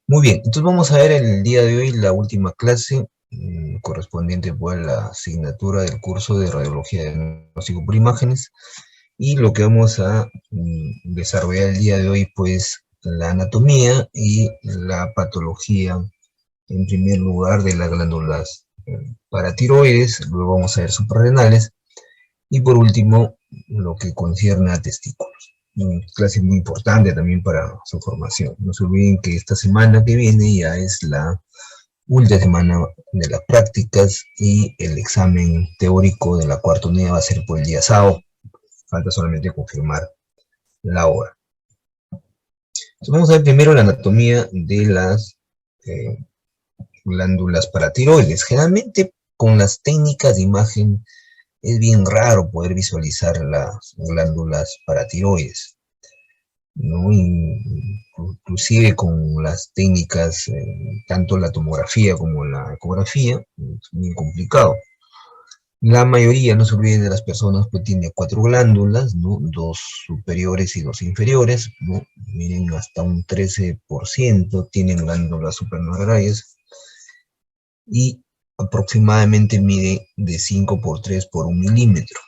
Muy bien, entonces vamos a ver el día de hoy la última clase correspondiente pues, a la asignatura del curso de Radiología de Diagnóstico por Imágenes, y lo que vamos a desarrollar el día de hoy pues la anatomía y la patología en primer lugar de las glándulas paratiroides, luego vamos a ver suprarrenales y por último lo que concierne a testículos. Clase muy importante también para su formación. No se olviden que esta semana que viene ya es la última semana de las prácticas y el examen teórico de la cuarta unidad va a ser por el día sábado. Falta solamente confirmar la hora. Entonces vamos a ver primero la anatomía de las eh, glándulas paratiroides. Generalmente con las técnicas de imagen es bien raro poder visualizar las glándulas paratiroides, ¿no? Inclusive con las técnicas, tanto la tomografía como la ecografía, es muy complicado. La mayoría, no se olviden de las personas, pues tiene cuatro glándulas, ¿no? Dos superiores y dos inferiores, ¿no? Miren, hasta un 13% tienen glándulas suprarrenales y aproximadamente mide de 5 por 3 por 1 milímetro.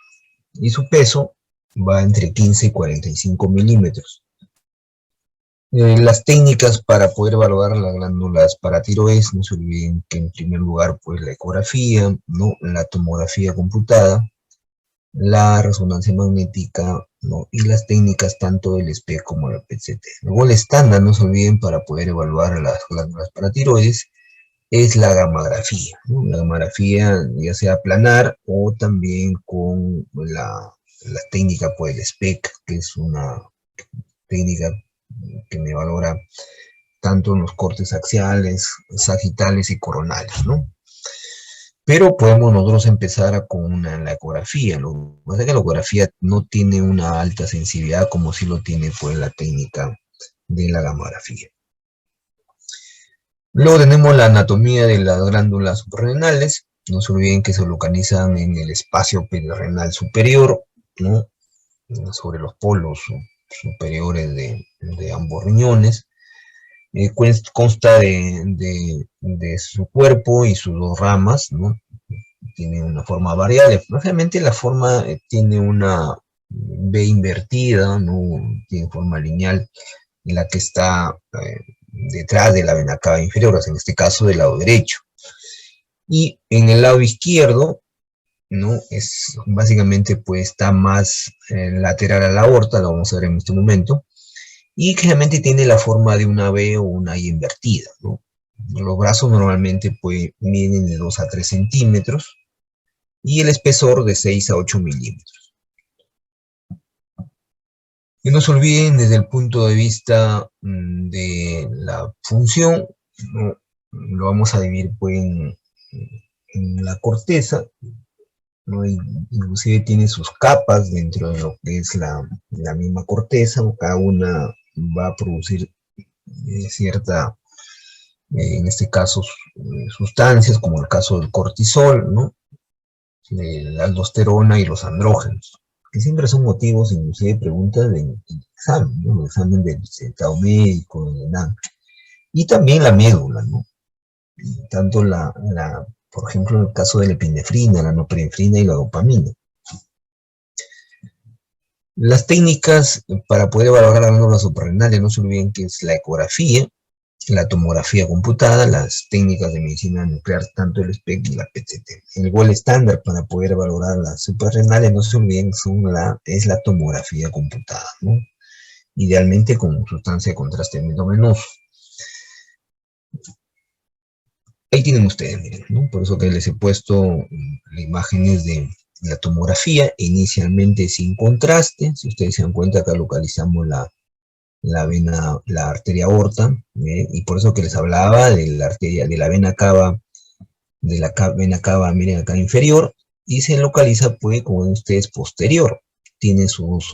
Y su peso va entre 15 y 45 milímetros. Las técnicas para poder evaluar las glándulas paratiroides, no se olviden que en primer lugar pues la ecografía, ¿no? La tomografía computada, la resonancia magnética, ¿no? Y las técnicas tanto del SPECT como la PET-CT. Luego el estándar, no se olviden, para poder evaluar las glándulas paratiroides es la gammagrafía, ¿no? La gammagrafía ya sea planar o también con la técnica pues el SPECT, que es una técnica que me valora tanto en los cortes axiales, sagitales y coronales, ¿no? Pero podemos nosotros empezar con la ecografía. Lo que pasa es que la ecografía no tiene una alta sensibilidad como si lo tiene pues la técnica de la gammagrafía. Luego tenemos la anatomía de las glándulas suprarrenales. No se olviden que se localizan en el espacio perirenal superior, ¿no? Sobre los polos superiores de ambos riñones. Consta de su cuerpo y sus dos ramas, ¿no? Tiene una forma variable. Realmente la forma tiene una V invertida, ¿no? Tiene forma lineal en la que está detrás de la vena cava inferior, o sea, en este caso del lado derecho. Y en el lado izquierdo, ¿no? Es básicamente pues está más lateral a la aorta, lo vamos a ver en este momento, y generalmente tiene la forma de una V o una Y invertida, ¿no? Los brazos normalmente pues miden de 2 a 3 centímetros y el espesor de 6 a 8 milímetros. Y no se olviden desde el punto de vista de la función, ¿no? Lo vamos a dividir pues en la corteza, ¿no? Inclusive tiene sus capas dentro de lo que es la misma corteza, cada una va a producir cierta, en este caso, sustancias, como el caso del cortisol, ¿no? La aldosterona y los andrógenos, que siempre son motivos, inclusive, de preguntas de examen, ¿no? El examen del estado médico, del ENAM. Y también la médula, ¿no? Tanto por ejemplo, en el caso de la epinefrina, la norepinefrina y la dopamina. Las técnicas para poder evaluar las glándulas suprarrenales, no se olviden que es la ecografía, la tomografía computada, las técnicas de medicina nuclear, tanto el SPECT y la PET-CT. El gol estándar para poder valorar las suprarrenales, no se olviden, es la tomografía computada, ¿no? Idealmente con sustancia de contraste endovenoso. Ahí tienen ustedes, miren, ¿no? Por eso que les he puesto imágenes de la tomografía, inicialmente sin contraste. Si ustedes se dan cuenta, acá localizamos la vena, la arteria aorta, y por eso que les hablaba de la arteria, de la vena cava, vena cava, miren acá inferior, y se localiza, pues, como ven ustedes, posterior. Tiene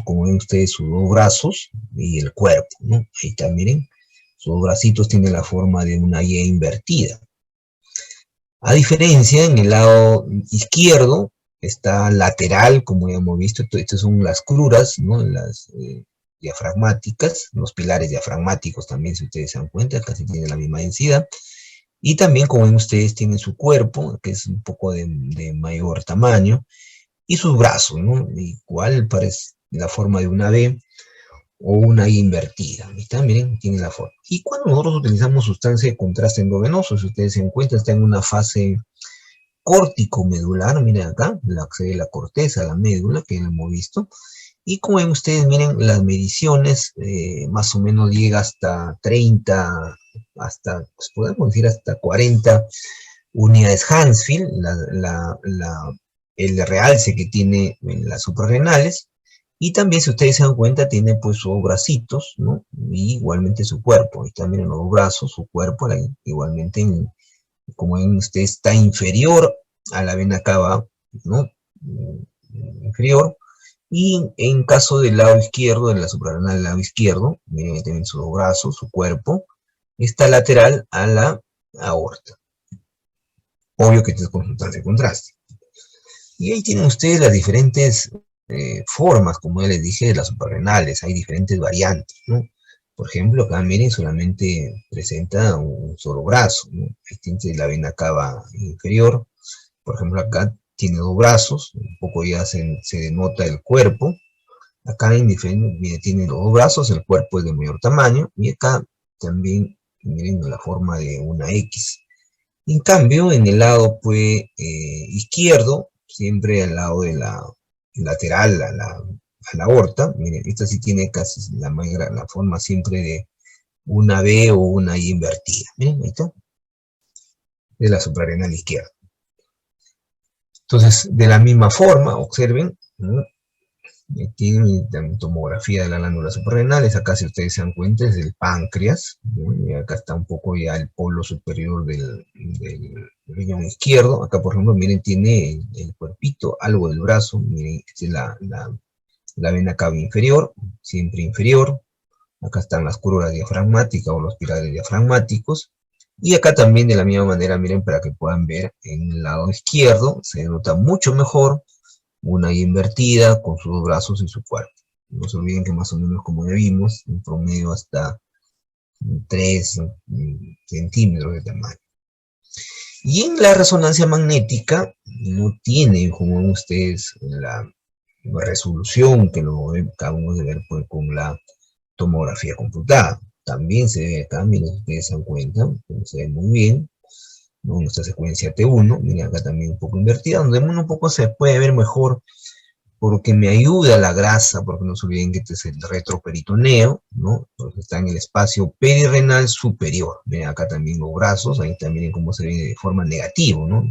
como ven ustedes, sus dos brazos y el cuerpo, ¿no? Ahí está, miren, sus bracitos tienen la forma de una Y invertida. A diferencia, en el lado izquierdo está lateral, como ya hemos visto, estas son las cruras, ¿no? diafragmáticas, los pilares diafragmáticos también, si ustedes se dan cuenta, casi tienen la misma densidad. Y también, como ven ustedes, tienen su cuerpo, que es un poco de mayor tamaño, y sus brazos, ¿no? Igual parece la forma de una B o una I invertida. ¿Está? Miren, tiene la forma. Y cuando nosotros utilizamos sustancia de contraste endovenoso, si ustedes se dan cuenta, está en una fase córtico-medular, miren acá, la accede a la corteza, la médula, que ya hemos visto. Y como ven ustedes, miren, las mediciones más o menos llega hasta 30, hasta, pues podemos decir hasta 40 unidades Hansfield, el realce que tiene en las suprarrenales. Y también, si ustedes se dan cuenta, tiene pues sus bracitos, ¿no? Y igualmente su cuerpo. Y también en los brazos, su cuerpo, igualmente, como ven ustedes, está inferior a la vena cava, ¿no? Inferior. Y en caso del lado izquierdo, de la suprarrenal del lado izquierdo, miren, tienen sus brazos, su cuerpo, está lateral a la aorta. Obvio que esto es con sustancia de contraste. Y ahí tienen ustedes las diferentes formas, como ya les dije, de las suprarrenales. Hay diferentes variantes, ¿no? Por ejemplo, acá miren, solamente presenta un solo brazo, ¿no? Ahí tiene la vena cava inferior. Por ejemplo, acá tiene dos brazos, un poco ya se denota el cuerpo. Acá en diferente, tiene los dos brazos, el cuerpo es de mayor tamaño. Y acá también, miren, la forma de una X. En cambio, en el lado pues, izquierdo, siempre al lado de la lateral a la aorta, miren, esta sí tiene casi la forma siempre de una B o una I invertida. Miren, ahí está, de la suprarrenal izquierda. Entonces, de la misma forma, observen, ¿no? Tiene también tomografía de las glándulas suprarrenales. Acá, si ustedes se dan cuenta, es el páncreas, ¿no? Y acá está un poco ya el polo superior del riñón izquierdo. Acá, por ejemplo, miren, tiene el cuerpito, algo del brazo. Miren, esta es la vena cava inferior, siempre inferior. Acá están las curvas diafragmáticas o los pilares diafragmáticos. Y acá también, de la misma manera, miren, para que puedan ver, en el lado izquierdo se nota mucho mejor una I invertida con sus brazos y su cuerpo. No se olviden que más o menos, como ya vimos, en promedio hasta 3 centímetros de tamaño. Y en la resonancia magnética no tiene, como ven ustedes, la resolución que lo acabamos de ver pues, con la tomografía computada. También se ve acá, miren, ustedes se dan cuenta, se ve muy bien, ¿no? Nuestra secuencia T1, miren acá también un poco invertida, donde un poco se puede ver mejor porque me ayuda la grasa, porque no se olviden que este es el retroperitoneo, ¿no? Porque está en el espacio perirenal superior. Miren acá también los brazos, ahí también cómo se ve de forma negativa, ¿no?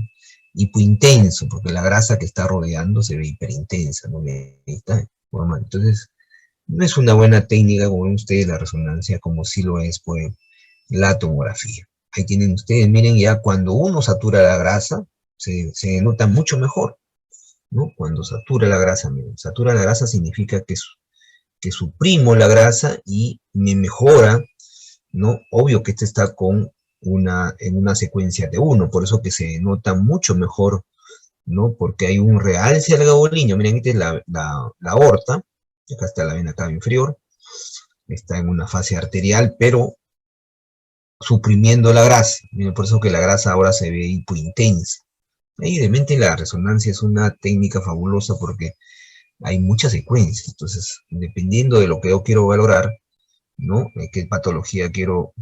Hipointenso, porque la grasa que está rodeando se ve hiperintensa, ¿no? Ahí está. Entonces, no es una buena técnica, como ven ustedes, la resonancia, como sí lo es, pues, la tomografía. Ahí tienen ustedes, miren, ya cuando uno satura la grasa, se nota mucho mejor, ¿no? Cuando satura la grasa, miren, satura la grasa significa que suprimo la grasa y me mejora, ¿no? Obvio que este está en una secuencia de uno, por eso que se nota mucho mejor, ¿no? Porque hay un realce al gabolíneo, miren, esta es la aorta, acá está la vena cava inferior, está en una fase arterial, pero suprimiendo la grasa, miren, por eso que la grasa ahora se ve hipointensa. Evidentemente la resonancia es una técnica fabulosa porque hay muchas secuencias, entonces dependiendo de lo que yo quiero valorar, ¿no? Qué patología quiero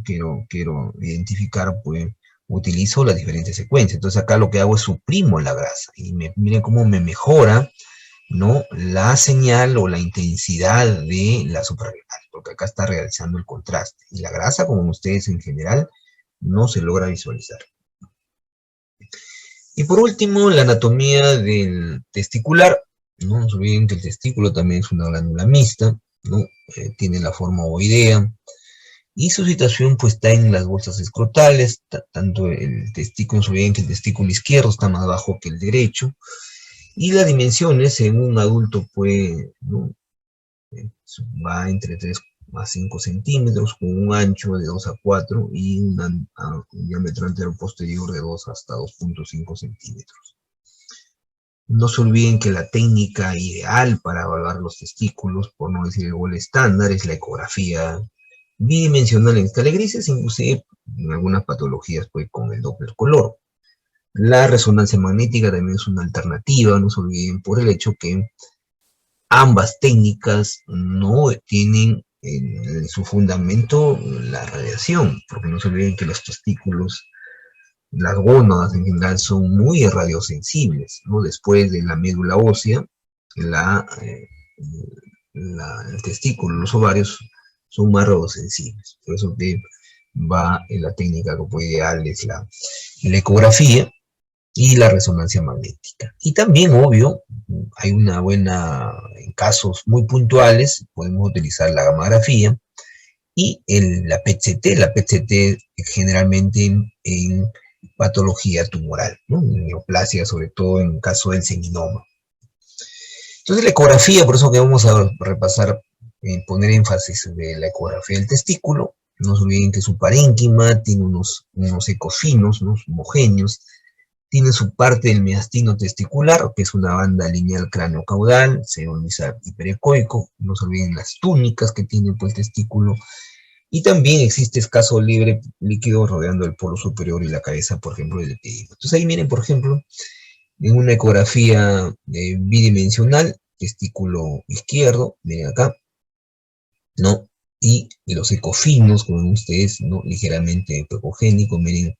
identificar, pues utilizo las diferentes secuencias. Entonces acá lo que hago es suprimo la grasa y miren cómo me mejora, ¿no? La señal o la intensidad de la suprarrenal, porque acá está realizando el contraste. Y la grasa, como ustedes en general, no se logra visualizar. Y por último, la anatomía del testicular. No se olviden que el testículo también es una glándula mixta, ¿no? Tiene la forma ovoidea, y su situación pues está en las bolsas escrotales, tanto el testículo, no se olviden que el testículo izquierdo está más bajo que el derecho, y las dimensiones en un adulto pues, ¿no? Va entre 3 a 5 centímetros, con un ancho de 2 a 4 y un diámetro antero posterior de 2 hasta 2.5 centímetros. No se olviden que la técnica ideal para evaluar los testículos, por no decir el gol estándar, es la ecografía bidimensional en escala de grises, inclusive en algunas patologías pues, con el Doppler color. La resonancia magnética también es una alternativa, no se olviden, por el hecho que ambas técnicas no tienen en su fundamento la radiación, porque no se olviden que los testículos, las gónadas en general son muy radiosensibles, ¿no? Después de la médula ósea, la, eh, el testículo, los ovarios son más radiosensibles, por eso que va en la técnica que puede ideal es la ecografía y la resonancia magnética. Y también, obvio, hay una buena, en casos muy puntuales, podemos utilizar la gammagrafía y la PET-CT. La PET-CT generalmente en patología tumoral, ¿no? En neoplasia, sobre todo en caso del seminoma. Entonces la ecografía, por eso que vamos a repasar, poner énfasis de la ecografía del testículo. No se olviden que su parénquima tiene unos ecos finos, unos homogéneos, tiene su parte del mediastino testicular, que es una banda lineal cráneo-caudal, se ionizar hiperecoico, no se olviden las túnicas que tiene pues, el testículo, y también existe escaso libre líquido rodeando el polo superior y la cabeza, por ejemplo, del epidemio. Entonces ahí miren, por ejemplo, en una ecografía bidimensional, testículo izquierdo, miren acá, ¿no? Y los ecofinos, como ven ustedes, ¿no? Ligeramente epigogénico, miren,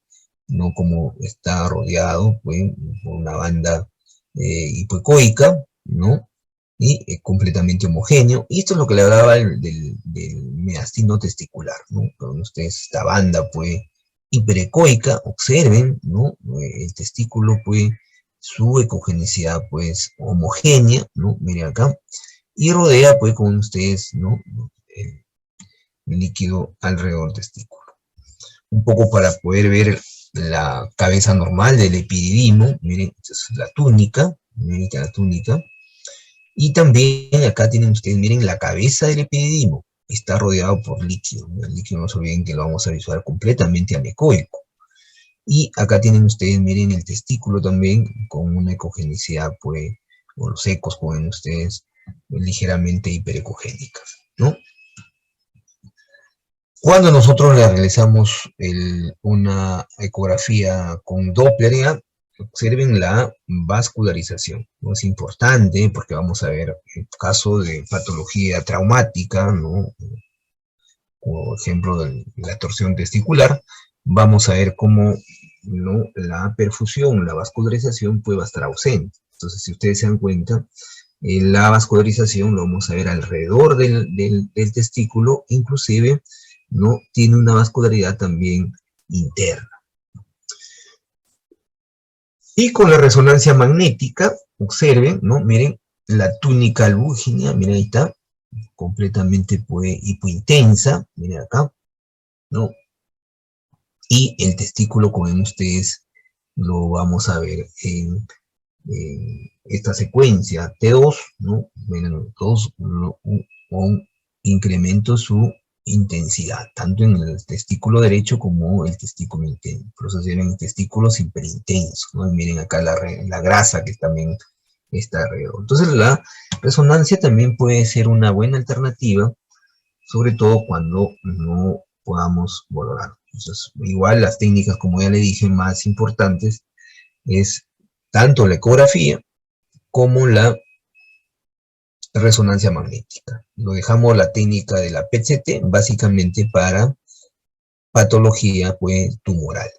¿no? Como está rodeado pues, por una banda hipoecoica, ¿no? Y completamente homogéneo. Y esto es lo que le hablaba del mediastino testicular, ¿no? Con ustedes esta banda pues hiperecoica, observen, ¿no? El testículo pues su ecogenicidad pues homogénea, ¿no? Miren acá. Y rodea pues con ustedes, ¿no? El líquido alrededor del testículo. Un poco para poder ver la cabeza normal del epididimo, miren, esta es la túnica, miren la túnica, y también acá tienen ustedes, miren, la cabeza del epididimo, está rodeado por líquido, el líquido no se olviden que lo vamos a visualizar completamente anecoico, y acá tienen ustedes, miren, el testículo también, con una ecogenicidad, pues, o los ecos, como ven ustedes, ligeramente hiperecogénicas, ¿no? Cuando nosotros le realizamos una ecografía con Doppler, observen la vascularización. ¿No? Es importante porque vamos a ver el caso de patología traumática, ¿no? Por ejemplo, de la torsión testicular, vamos a ver cómo, ¿no? La perfusión, la vascularización puede estar ausente. Entonces, si ustedes se dan cuenta, la vascularización lo vamos a ver alrededor del testículo, inclusive, ¿no? Tiene una vascularidad también interna. Y con la resonancia magnética, observen, ¿no? Miren, la túnica albúgina, miren ahí está, completamente pues, hipointensa, miren acá, ¿no? Y el testículo, como ven ustedes, lo vamos a ver en esta secuencia T2, ¿no? Miren, todos con incremento su intensidad, tanto en el testículo derecho como el testículo intenso. Por eso se ven testículos hiperintensos, ¿no? Y miren acá la grasa que también está alrededor. Entonces la resonancia también puede ser una buena alternativa, sobre todo cuando no podamos valorar. Entonces, igual las técnicas, como ya le dije, más importantes es tanto la ecografía como la resonancia magnética. Lo dejamos la técnica de la PET-CT básicamente para patología pues, tumoral.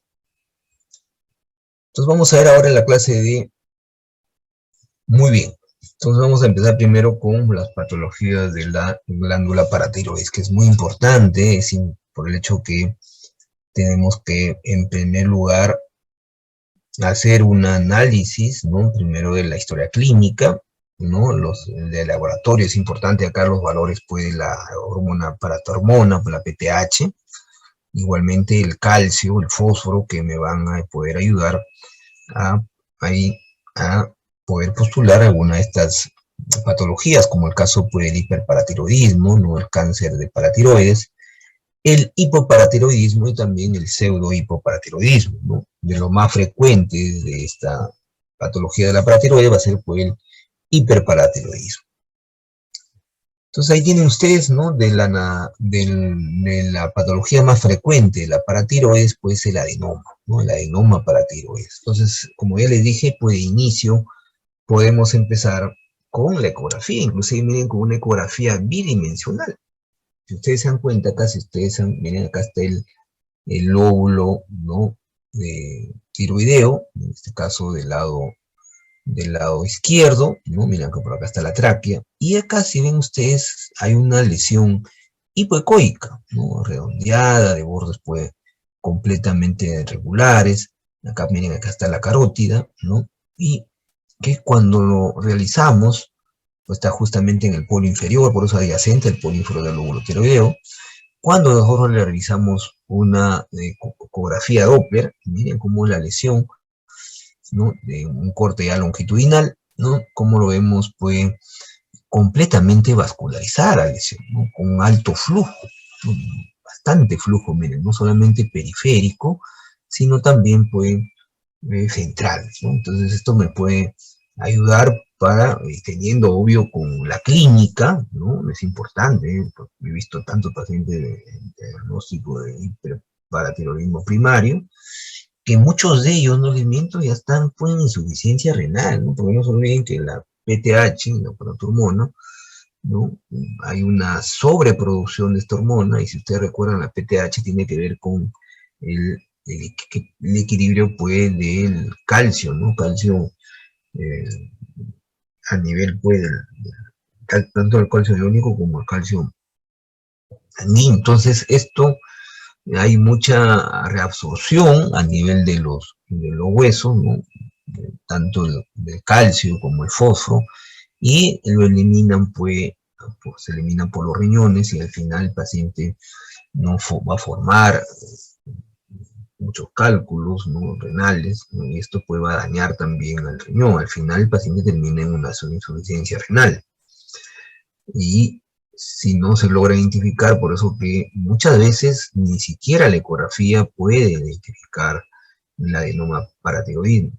Entonces vamos a ver ahora la clase de... Muy bien. Entonces vamos a empezar primero con las patologías de la glándula paratiroides, que es muy importante, por el hecho que tenemos que, en primer lugar, hacer un análisis, ¿no? Primero de la historia clínica, ¿no? De laboratorio es importante acá los valores pues, de la hormona paratormona, la PTH, igualmente el calcio, el fósforo, que me van a poder ayudar a poder postular alguna de estas patologías, como el caso pues, del hiperparatiroidismo, ¿no? El cáncer de paratiroides, el hipoparatiroidismo y también el pseudo hipoparatiroidismo, ¿no? De los más frecuentes de esta patología de la paratiroide va a ser pues el hiperparatiroidismo. Entonces ahí tienen ustedes, ¿no? De la patología más frecuente de la paratiroides, pues el adenoma, ¿no? El adenoma paratiroides. Entonces, como ya les dije, pues de inicio podemos empezar con la ecografía, inclusive miren con una ecografía bidimensional. Si ustedes se dan cuenta acá, miren acá está el lóbulo, ¿no? Tiroideo, en este caso del lado izquierdo, ¿no? Miren que por acá está la tráquea, y acá si ven ustedes hay una lesión hipoecoica, ¿no? Redondeada, de bordes pues completamente regulares. Acá miren, acá está la carótida, ¿no? Y que cuando lo realizamos, pues está justamente en el polo inferior, por eso adyacente al polo inferior del lóbulo tiroideo. Cuando nosotros le realizamos una ecografía Doppler, miren cómo la lesión, ¿no? De un corte ya longitudinal, ¿no? Como lo vemos, pues, completamente vascularizada la lesión, ¿no? Con alto flujo, ¿no? Bastante flujo, miren, no solamente periférico, sino también, pues, central, ¿no? Entonces esto me puede ayudar para, teniendo obvio con la clínica, ¿no? Es importante, porque he visto tantos pacientes de diagnóstico de hiperparatiroidismo primario, que muchos de ellos, no les miento, ya están pues, en insuficiencia renal, ¿no? Porque no se olviden que la PTH, la protohormona, ¿no? Hay una sobreproducción de esta hormona, y si ustedes recuerdan, la PTH tiene que ver con el, el equilibrio pues, del calcio, ¿no? Calcio eh, a nivel pues, tanto el calcio iónico como el calcio anímico. Entonces, esto hay mucha reabsorción a nivel de los huesos, ¿no? Tanto del calcio como el fósforo, y lo eliminan, pues, se eliminan por los riñones, y al final el paciente no va a formar muchos cálculos, ¿no? Renales, ¿no? Y esto pues, va a dañar también al riñón. Al final el paciente termina en una insuficiencia renal. Y si no se logra identificar, por eso que muchas veces ni siquiera la ecografía puede identificar el adenoma paratiroideo.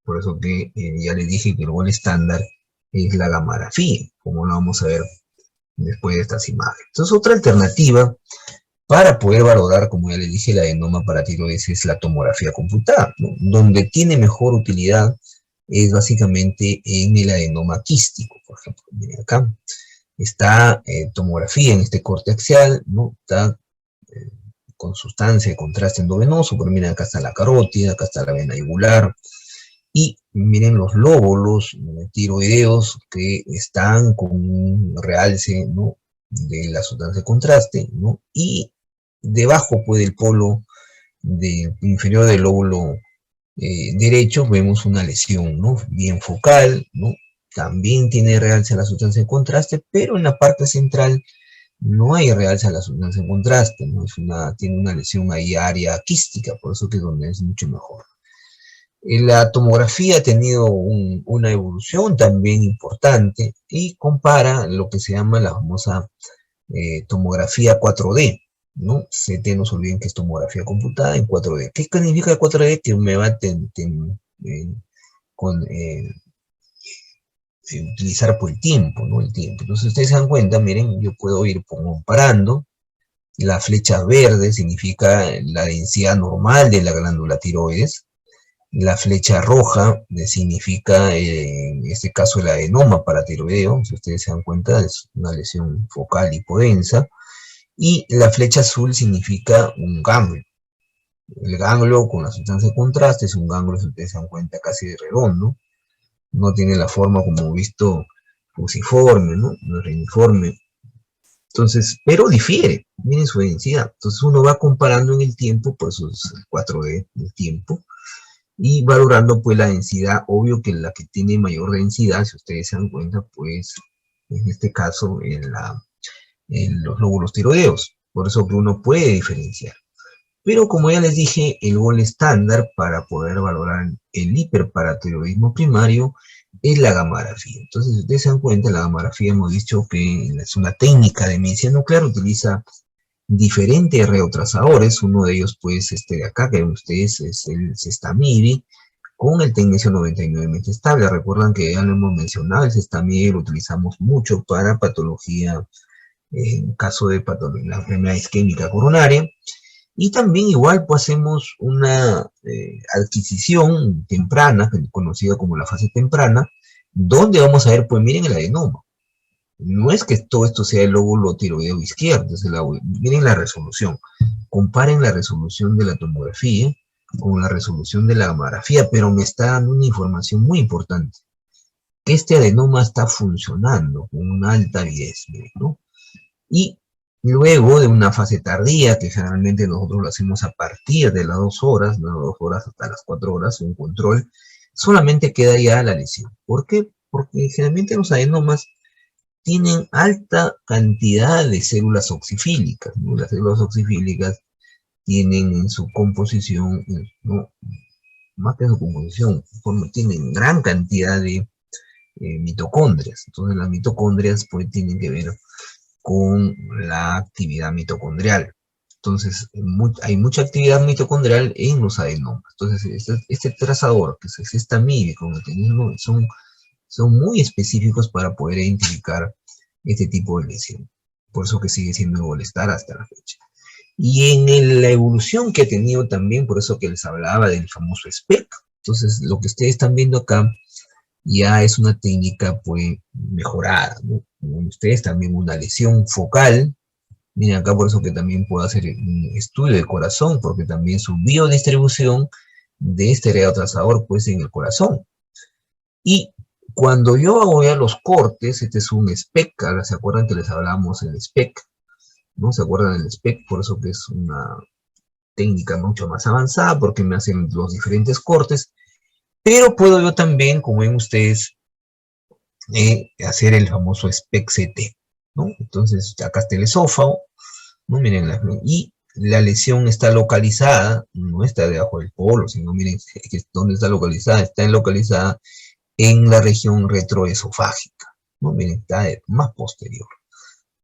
Por eso que ya les dije que el gol estándar es la gammagrafía, como lo vamos a ver después de estas imágenes. Entonces, otra alternativa para poder valorar, como ya les dije, el adenoma paratiroides es la tomografía computada, ¿no? Donde tiene mejor utilidad es básicamente en el adenoma quístico, por ejemplo. Miren acá está tomografía en este corte axial, ¿no? Está con sustancia de contraste endovenoso, pero miren, acá está la carótida, acá está la vena yugular, y miren los lóbulos tiroideos que están con un realce, ¿no? De la sustancia de contraste, ¿no? Y debajo, pues, del polo inferior del lóbulo derecho, vemos una lesión, ¿no? Bien focal, ¿no? También tiene realce a la sustancia de contraste, pero en la parte central no hay realce a la sustancia de contraste, ¿no? Tiene una lesión ahí área quística, por eso que es donde es mucho mejor. La tomografía ha tenido una evolución también importante y compara lo que se llama la famosa tomografía 4D, ¿no? CT, no se olviden que es tomografía computada en 4D. ¿Qué significa 4D? Que me va a utilizar por el tiempo, ¿no? El tiempo. Entonces ustedes se dan cuenta, miren, yo puedo ir comparando. La flecha verde significa la densidad normal de la glándula tiroides. La flecha roja significa, en este caso, el adenoma paratiroideo. Si ustedes se dan cuenta, es una lesión focal hipodensa. Y la flecha azul significa un ganglio. El ganglio con la sustancia de contraste es un ganglio, si ustedes se dan cuenta, casi redondo. No tiene la forma, como visto, fusiforme, ¿no? No es reiniforme. Entonces, pero difiere, miren su densidad. Entonces uno va comparando en el tiempo, por eso es el 4D del tiempo, y valorando pues la densidad. Obvio que la que tiene mayor densidad, si ustedes se dan cuenta, pues en este caso en los lóbulos tiroideos. Por eso que uno puede diferenciar. Pero como ya les dije, el gol estándar para poder valorar el hiperparatiroidismo primario es la gammagrafía. Entonces, si ustedes se dan cuenta, la gammagrafía hemos dicho que es una técnica de medicina nuclear, utiliza diferentes reotrazadores. Uno de ellos, pues, este de acá, que ven ustedes, es el Sestamibi, con el tecnecio 99 estable. Recuerdan que ya lo hemos mencionado, el Sestamier lo utilizamos mucho para patología, en caso de patología, la enfermedad isquémica coronaria. Y también igual pues hacemos una adquisición temprana, conocida como la fase temprana, donde vamos a ver, pues miren el adenoma. No es que todo esto sea el lóbulo tiroideo izquierdo, miren la resolución. Comparen la resolución de la tomografía con la resolución de la gamografía, pero me está dando una información muy importante. Que este adenoma está funcionando con una alta avidez, ¿no? Y luego de una fase tardía, que generalmente nosotros lo hacemos a partir de las 2 horas, de las 2 horas hasta las 4 horas, un control, solamente queda ya la lesión. ¿Por qué? Porque generalmente los adenomas tienen alta cantidad de células oxifílicas, ¿no? Las células oxifílicas tienen en su composición, ¿no? Más que en su composición, tienen gran cantidad de mitocondrias. Entonces las mitocondrias pues tienen que ver con la actividad mitocondrial. Entonces hay mucha actividad mitocondrial en los adenomas. Entonces este trazador, que es esta MIB con el tenismo, son muy específicos para poder identificar este tipo de lesión. Por eso que sigue siendo molestar hasta la fecha. Y en la evolución que ha tenido también, por eso que les hablaba del famoso SPEC. Entonces, lo que ustedes están viendo acá ya es una técnica pues mejorada, ¿no? Como ustedes también una lesión focal. Miren acá, por eso que también puedo hacer un estudio de corazón, porque también su biodistribución de este reotrazador pues en el corazón. Y cuando yo hago ya los cortes, este es un SPEC, ahora se acuerdan que les hablábamos del SPEC, ¿no? ¿Se acuerdan del SPEC? Por eso que es una técnica mucho más avanzada, porque me hacen los diferentes cortes, pero puedo yo también, como ven ustedes, hacer el famoso SPEC-CT, ¿no? Entonces, acá está el esófago, ¿no? Miren, y la lesión está localizada, no está debajo del polo, sino miren dónde está localizada, está localizada en la región retroesofágica, ¿no? Miren, está más posterior,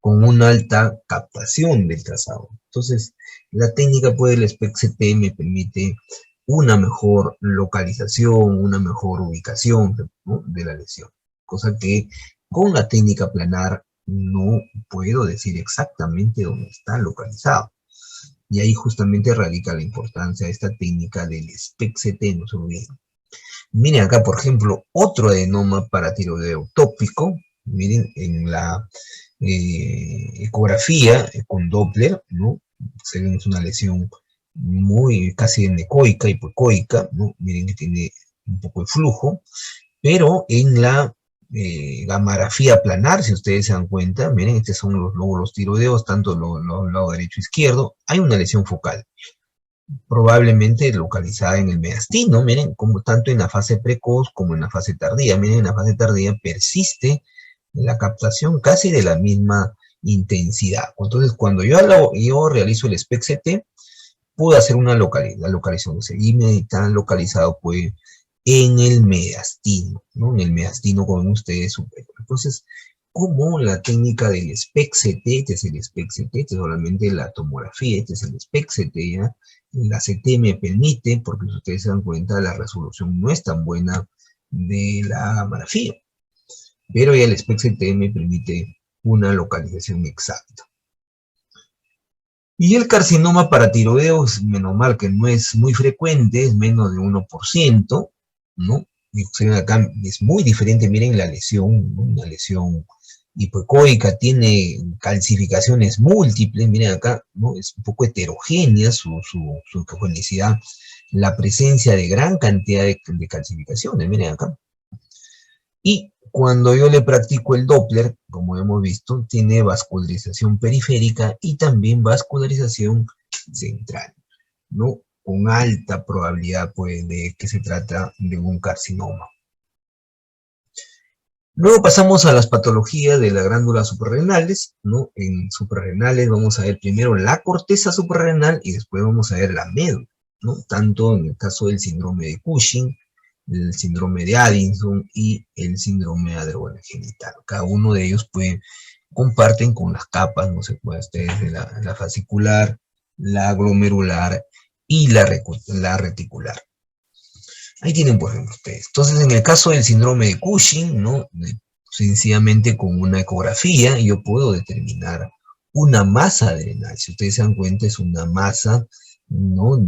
con una alta captación del trazado. Entonces, la técnica pues del SPEC-CT me permite una mejor localización, una mejor ubicación, ¿no? De la lesión, cosa que con la técnica planar no puedo decir exactamente dónde está localizado. Y ahí justamente radica la importancia de esta técnica del SPEC-CT, no se olviden. Miren acá, por ejemplo, otro adenoma paratiroideo tópico. Miren, en la ecografía con Doppler, ¿no? Se ve una lesión muy casi anecoica, hipoecoica, ¿no? Miren que tiene un poco de flujo, pero en la gamografía planar, si ustedes se dan cuenta, miren, estos son los lóbulos tiroideos, tanto los lados derecho e izquierdo, hay una lesión focal, probablemente localizada en el mediastino, miren, como tanto en la fase precoz como en la fase tardía. Miren, en la fase tardía persiste la captación casi de la misma intensidad. Entonces, cuando yo realizo el SPEC-CT, puedo hacer una localización, y me está localizado pues en el mediastino, ¿no? En el mediastino, como ustedes superior. Entonces, como la técnica del SPEC-CT, este es el SPEC-CT, este es solamente la tomografía, este es el SPEC-CT, ¿ya? La CT me permite, porque si ustedes se dan cuenta, la resolución no es tan buena de la gamografía, pero ya el SPEC-CT me permite una localización exacta. Y el carcinoma paratiroideo es menos mal que no es muy frecuente, es menos de 1%, ¿no? Y acá es muy diferente, miren la lesión, ¿no? Una lesión hipoecoica, tiene calcificaciones múltiples, miren acá, ¿no? Es un poco heterogénea su ecogenicidad, la presencia de gran cantidad de calcificaciones, miren acá. Y cuando yo le practico el Doppler, como hemos visto, tiene vascularización periférica y también vascularización central, ¿no? Con alta probabilidad pues, de que se trata de un carcinoma. Luego pasamos a las patologías de las glándulas suprarrenales, ¿no? En suprarrenales vamos a ver primero la corteza suprarrenal y después vamos a ver la médula, ¿no? Tanto en el caso del síndrome de Cushing, el síndrome de Addison y el síndrome adrenogenital. Cada uno de ellos pues, comparten con las capas, no se puede ustedes, de la fascicular, la glomerular y la reticular. Ahí tienen, por ejemplo, ustedes. Entonces, en el caso del síndrome de Cushing, ¿no? Sencillamente con una ecografía yo puedo determinar una masa adrenal. Si ustedes se dan cuenta, es una masa, ¿no?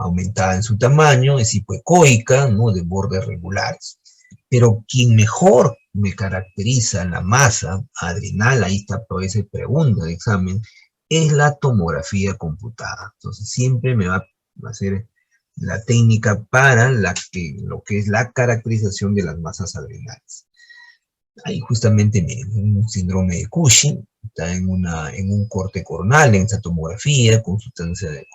Aumentada en su tamaño, es hipoecoica, ¿no? De bordes regulares. Pero quien mejor me caracteriza la masa adrenal, ahí está toda esa pregunta de examen, es la tomografía computada. Entonces siempre me va a hacer la técnica para lo que es la caracterización de las masas adrenales. Ahí justamente miren, un síndrome de Cushing, está en un corte coronal, en esa tomografía, con sustancia de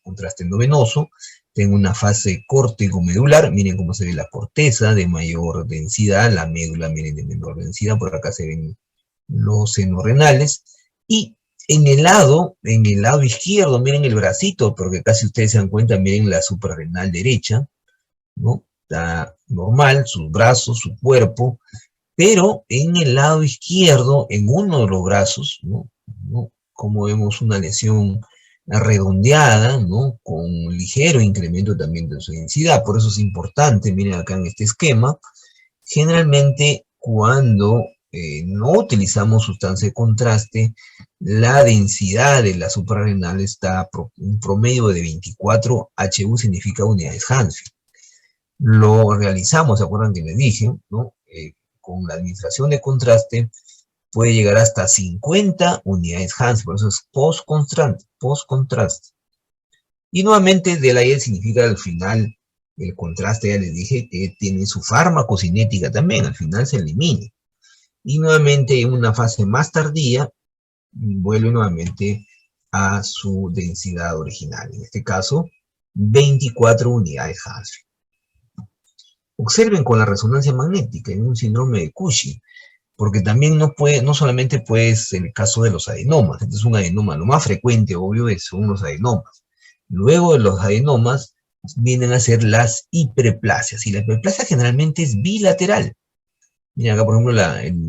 contraste endovenoso, tengo una fase córtico-medular, miren cómo se ve la corteza de mayor densidad, la médula, miren, de menor densidad, por acá se ven los senorrenales, y en el lado izquierdo, miren el bracito, porque casi ustedes se dan cuenta, miren la suprarrenal derecha, ¿no? Está normal, sus brazos, su cuerpo, pero en el lado izquierdo, en uno de los brazos, ¿no? Como vemos una lesión redondeada, ¿no? Con un ligero incremento también de su densidad. Por eso es importante, miren acá en este esquema, generalmente cuando no utilizamos sustancia de contraste, la densidad de la suprarrenal está un promedio de 24 HU, significa unidades Hansfield. Lo realizamos, ¿se acuerdan que les dije? ¿No? Con la administración de contraste puede llegar hasta 50 unidades Hansfield, por eso es post-contraste. Y nuevamente de la I significa al final el contraste, ya les dije que tiene su farmacocinética también, al final se elimina. Y nuevamente en una fase más tardía, vuelve nuevamente a su densidad original. En este caso, 24 unidades Hansfield. Observen con la resonancia magnética en un síndrome de Cushing, porque también no solamente puede ser el caso de los adenomas. Este es un adenoma, lo más frecuente, obvio, son los adenomas. Luego de los adenomas vienen a ser las hiperplasias, y la hiperplasia generalmente es bilateral. Miren acá, por ejemplo,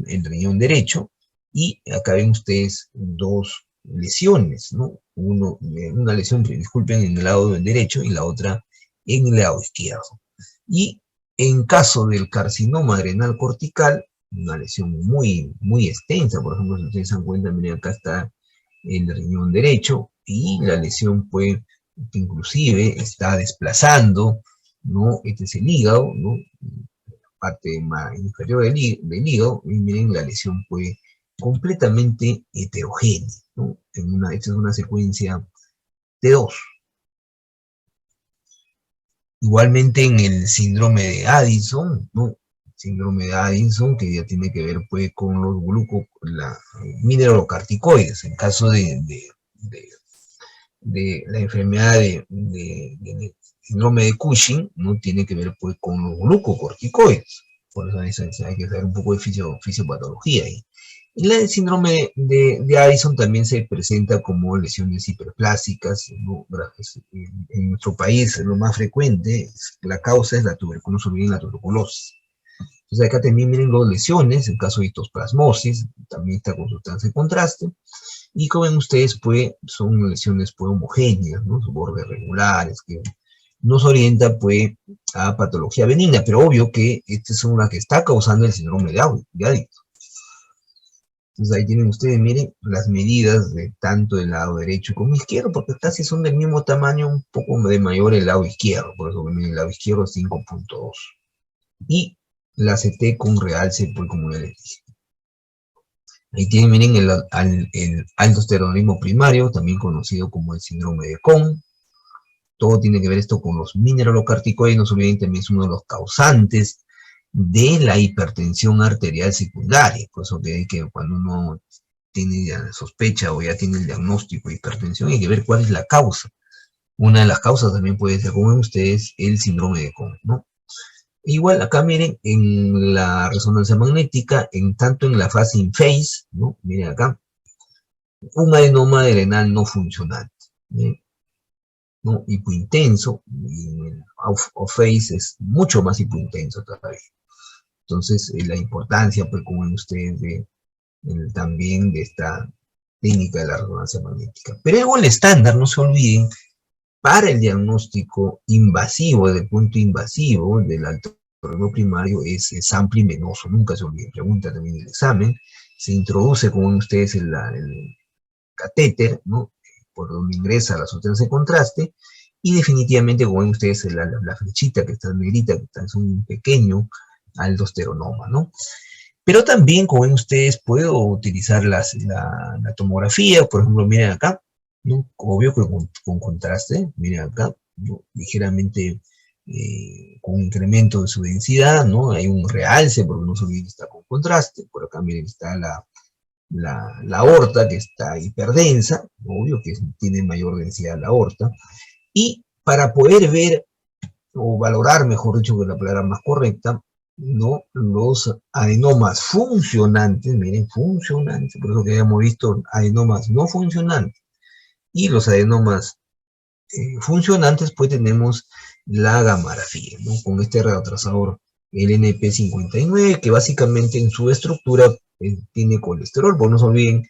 el riñón derecho, y acá ven ustedes dos lesiones, ¿no? Una lesión, disculpen, en el lado derecho y la otra en el lado izquierdo. Y en caso del carcinoma adrenal cortical, una lesión muy, muy extensa, por ejemplo, si ustedes se dan cuenta, miren, acá está el riñón derecho, y la lesión puede, que inclusive está desplazando, ¿no? Este es el hígado, ¿no? Parte más inferior del hígado, y miren, la lesión fue completamente heterogénea, ¿no? Esta es una secuencia de dos. Igualmente en el síndrome de Addison, ¿no? Síndrome de Addison, que ya tiene que ver pues con los mineralocorticoides. En caso de la enfermedad de síndrome de Cushing, no tiene que ver pues con los glucocorticoides. Por eso hay que saber un poco de fisiopatología ahí. Y el síndrome de Addison también se presenta como lesiones hiperplásicas, ¿no? En nuestro país lo más frecuente, la causa es la tuberculosis, la tuberculosis. Entonces acá también miren las lesiones, en caso de histoplasmosis, también está con sustancia de contraste, y como ven ustedes, pues, son lesiones pues, homogéneas, ¿no? Bordes regulares, que nos orienta pues a patología benigna, pero obvio que esta es una que está causando el síndrome de Addison. Entonces ahí tienen ustedes, miren, las medidas de tanto del lado derecho como izquierdo, porque casi son del mismo tamaño, un poco de mayor el lado izquierdo, por eso miren, el lado izquierdo es 5.2. Y la CT con realce, pues como ya les dije. Ahí tienen, miren, el aldosteronismo primario, también conocido como el síndrome de Cohn. Todo tiene que ver esto con los mineralocorticoides, no se olviden, también es uno de los causantes de la hipertensión arterial secundaria. Por eso que cuando uno tiene ya sospecha o ya tiene el diagnóstico de hipertensión, hay que ver cuál es la causa. Una de las causas también puede ser, como ven ustedes, el síndrome de Cohn, ¿no? Igual acá miren, en la resonancia magnética, tanto en la fase in-phase, ¿no? Miren acá, un adenoma adrenal no funcional, ¿no? Hipointenso, y el off-phase es mucho más hipointenso todavía. Entonces, la importancia, pues, como ven ustedes, también de esta técnica de la resonancia magnética. Pero el estándar, no se olviden, para el diagnóstico invasivo, desde el punto invasivo del alto renal primario, es amplio y venoso. Nunca se olvide, pregunta también el examen. Se introduce, como ven ustedes, el catéter, ¿no? Por donde ingresa la sustancia de contraste, y definitivamente, como ven ustedes, la flechita que está negrita, que es un pequeño aldosteronoma, ¿no? Pero también, como ven ustedes, puedo utilizar la tomografía. Por ejemplo, miren acá, ¿no? Obvio que con contraste, miren acá, ¿no? Ligeramente con incremento de su densidad, ¿no? Hay un realce, porque no se olviden, está con contraste. Por acá, miren, está la aorta, que está hiperdensa, obvio que tiene mayor densidad la aorta. Y para poder ver, o valorar, mejor dicho, que la palabra más correcta, ¿no? Los adenomas funcionantes, miren, funcionantes, por eso que habíamos visto adenomas no funcionantes, y los adenomas funcionantes, pues tenemos la gammagrafía, ¿no? Con este radiotrasador LNP59, que básicamente en su estructura tiene colesterol. Pues no se olviden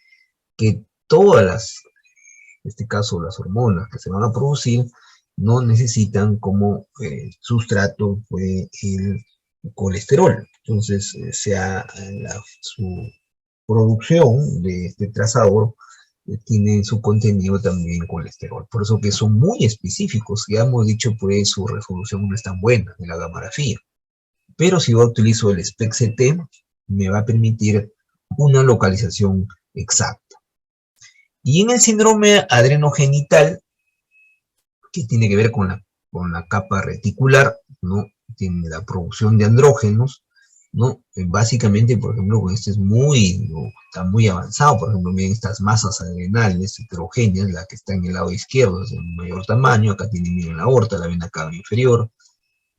que todas las, en este caso las hormonas que se van a producir, no necesitan como sustrato el colesterol. Entonces, su producción de este trazador tiene su contenido también colesterol. Por eso que son muy específicos. Ya hemos dicho, pues su resolución no es tan buena de la gammagrafía. Pero si yo utilizo el SPECT-CT, me va a permitir una localización exacta. Y en el síndrome adrenogenital, que tiene que ver con la capa reticular, ¿no? Tiene la producción de andrógenos, ¿no? Básicamente, por ejemplo, con este es ¿no? Está muy avanzado. Por ejemplo, miren estas masas adrenales heterogéneas, la que está en el lado izquierdo es de mayor tamaño. Acá tienen, miren, la aorta, la vena cava inferior,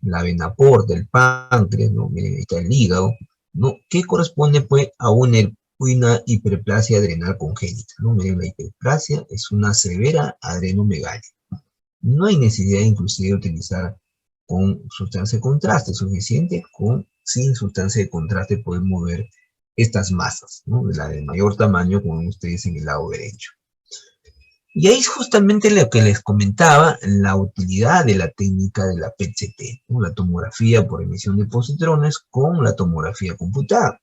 la vena porta, el páncreas, ¿no? Miren, ahí está el hígado, ¿no? Que corresponde, pues, a una hiperplasia adrenal congénita, ¿no? Miren, la hiperplasia es una severa adrenomegalia. No hay necesidad inclusive de utilizar con sustancia de contraste, es suficiente sin sustancia de contraste poder mover estas masas, ¿no? De la de mayor tamaño, como ven ustedes en el lado derecho. Y ahí es justamente lo que les comentaba, la utilidad de la técnica de la PET-CT, ¿no? La tomografía por emisión de positrones con la tomografía computada.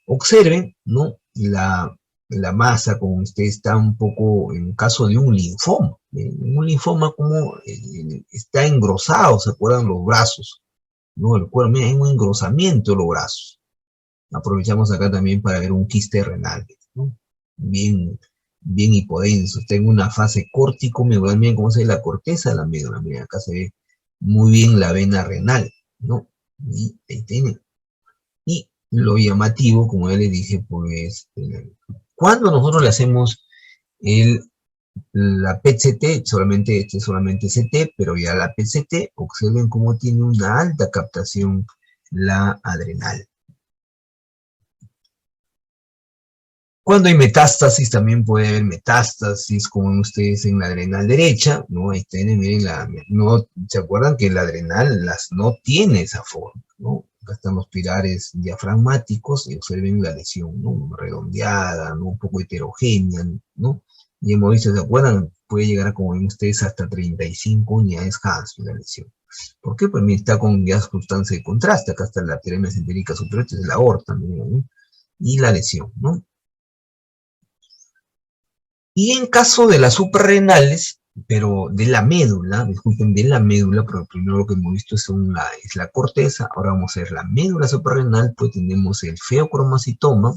Observen, ¿no? La masa, como usted está un poco en caso de un linfoma. Un linfoma como está engrosado, ¿se acuerdan? Los brazos, ¿no? El cuerpo, hay un engrosamiento de los brazos. Aprovechamos acá también para ver un quiste renal, ¿no? Bien, bien hipodenso. Está en una fase córtico-medular. Miren cómo se ve la corteza de la médula. Miren, acá se ve muy bien la vena renal, ¿no? Y ahí tienen. Y lo llamativo, como ya les dije, pues, cuando nosotros le hacemos la PET-CT, solamente CT, pero ya la PET-CT, observen cómo tiene una alta captación la adrenal. Cuando hay metástasis, también puede haber metástasis, como ven ustedes en la adrenal derecha, ¿no? Ahí tienen, miren, no, ¿se acuerdan que la adrenal no tiene esa forma, ¿no? Acá están los pilares diafragmáticos y observen la lesión, ¿no? Redondeada, ¿no? Un poco heterogénea, ¿no? Y hemos visto, ¿se acuerdan? Puede llegar, como ven ustedes, hasta 35 unidades Hansen la lesión. ¿Por qué? Pues está con ya sustancia de contraste. Acá está la arteria mesentérica superior, esta es la aorta, ¿no? Y la lesión, ¿no? Y en caso de las suprarrenales, pero de la médula, disculpen, de la médula, pero primero lo que hemos visto es la corteza. Ahora vamos a ver la médula suprarrenal, pues tenemos el feocromocitoma,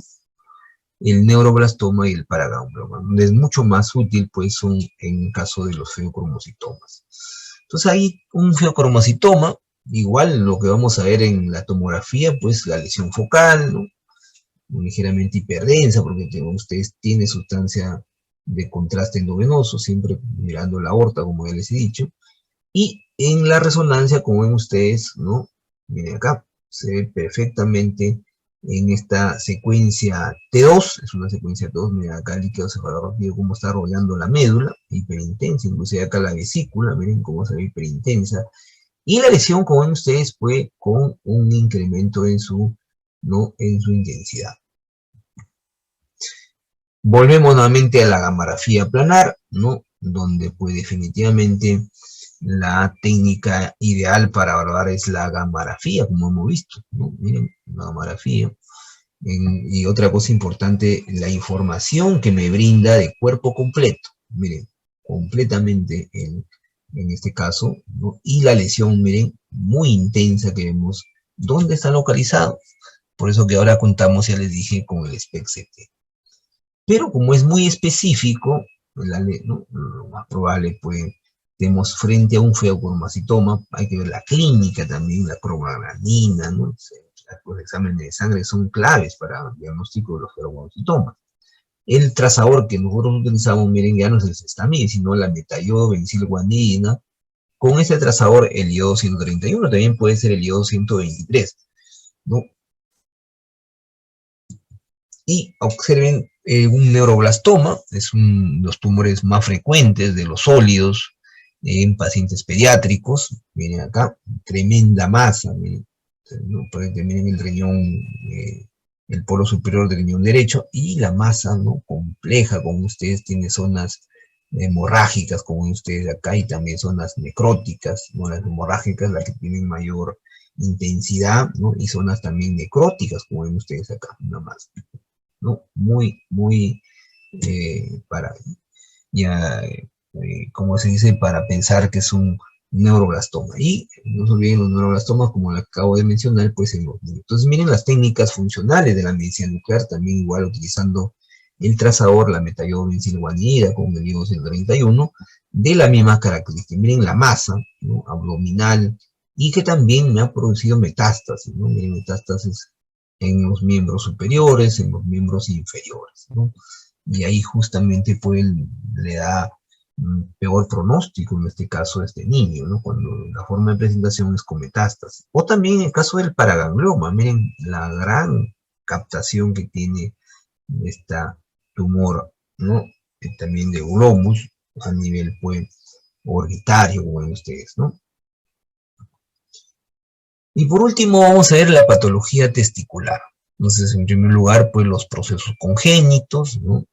el neuroblastoma y el paraganglioma, donde es mucho más útil, pues, son en caso de los feocromocitomas. Entonces hay un feocromocitoma, igual lo que vamos a ver en la tomografía, pues la lesión focal, ¿no? Ligeramente hiperdensa, porque ustedes tienen sustancia de contraste endovenoso, siempre mirando la aorta, como ya les he dicho. Y en la resonancia, como ven ustedes, ¿no? Miren acá, se ve perfectamente en esta secuencia T2, es una secuencia T2, miren acá el líquido cefalorraquídeo cómo está rodeando la médula, hiperintensa, inclusive acá la vesícula, miren cómo se ve hiperintensa. Y la lesión, como ven ustedes, fue con un incremento en su intensidad. Volvemos nuevamente a la gammagrafía planar, ¿no? donde pues definitivamente la técnica ideal para evaluar es la gamografía, como hemos visto, ¿no? Miren, la gamografía. Y otra cosa importante, la información que me brinda de cuerpo completo, miren, completamente en este caso, ¿no? Y la lesión, miren, muy intensa que vemos, ¿dónde está localizado? Por eso que ahora contamos, ya les dije, con el SPECT-CT. Pero como es muy específico, ¿no? Lo más probable, pues, tenemos frente a un feocromocitoma, hay que ver la clínica también, la cromogranina, ¿no? Los exámenes de sangre son claves para el diagnóstico de los feocromocitomas. El trazador que nosotros utilizamos, miren, ya no es el Cestamide, sino la metayodo-bencilguanidina. Con ese trazador, el iodo 131, también puede ser el iodo 123, ¿no? Y observen un neuroblastoma, es los tumores más frecuentes de los sólidos en pacientes pediátricos. Miren acá, tremenda masa, miren, ¿no? Miren el riñón, el polo superior del riñón derecho, y la masa, ¿no? Compleja, como ustedes tienen zonas hemorrágicas, como ustedes acá, y también zonas necróticas, ¿no? Las hemorrágicas, las que tienen mayor intensidad, ¿no? Y zonas también necróticas, como ven ustedes acá, nada más. ¿No? Muy para, ya, como se dice, para pensar que es un neuroblastoma. Y no se olviden los neuroblastomas, como lo acabo de mencionar, pues en los niños. Entonces, miren las técnicas funcionales de la medicina nuclear, también igual utilizando el trazador, la metayodo-bencilguanida con el iodo 131, de la misma característica. Miren la masa, ¿no? Abdominal, y que también me ha producido metástasis, ¿no? Miren, metástasis en los miembros superiores, en los miembros inferiores, ¿no? Y ahí justamente pues le da peor pronóstico en este caso a este niño, ¿no? Cuando la forma de presentación es con metástasis. O también en el caso del paraganglioma, miren la gran captación que tiene esta tumor, ¿no? También de glomus a nivel pues orbitario, como ven ustedes, ¿no? Y por último vamos a ver la patología testicular. Entonces, en primer lugar, pues los procesos congénitos, ¿no?